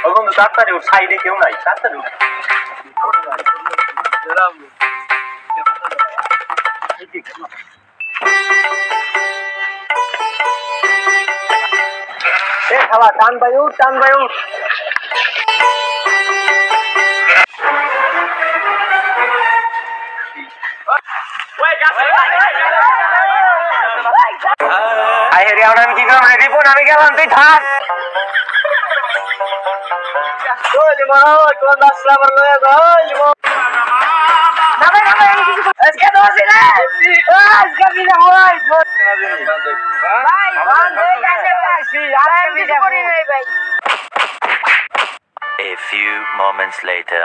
ও বন্ধু তাড়াতাড়ি ওর সাইডে কেউ নাই তাড়াতাড়ি খাওয়া টান বায়ু টান বায়ু আমি কি করবো রিপুন আমি গেলাম তুই থাক A few moments later.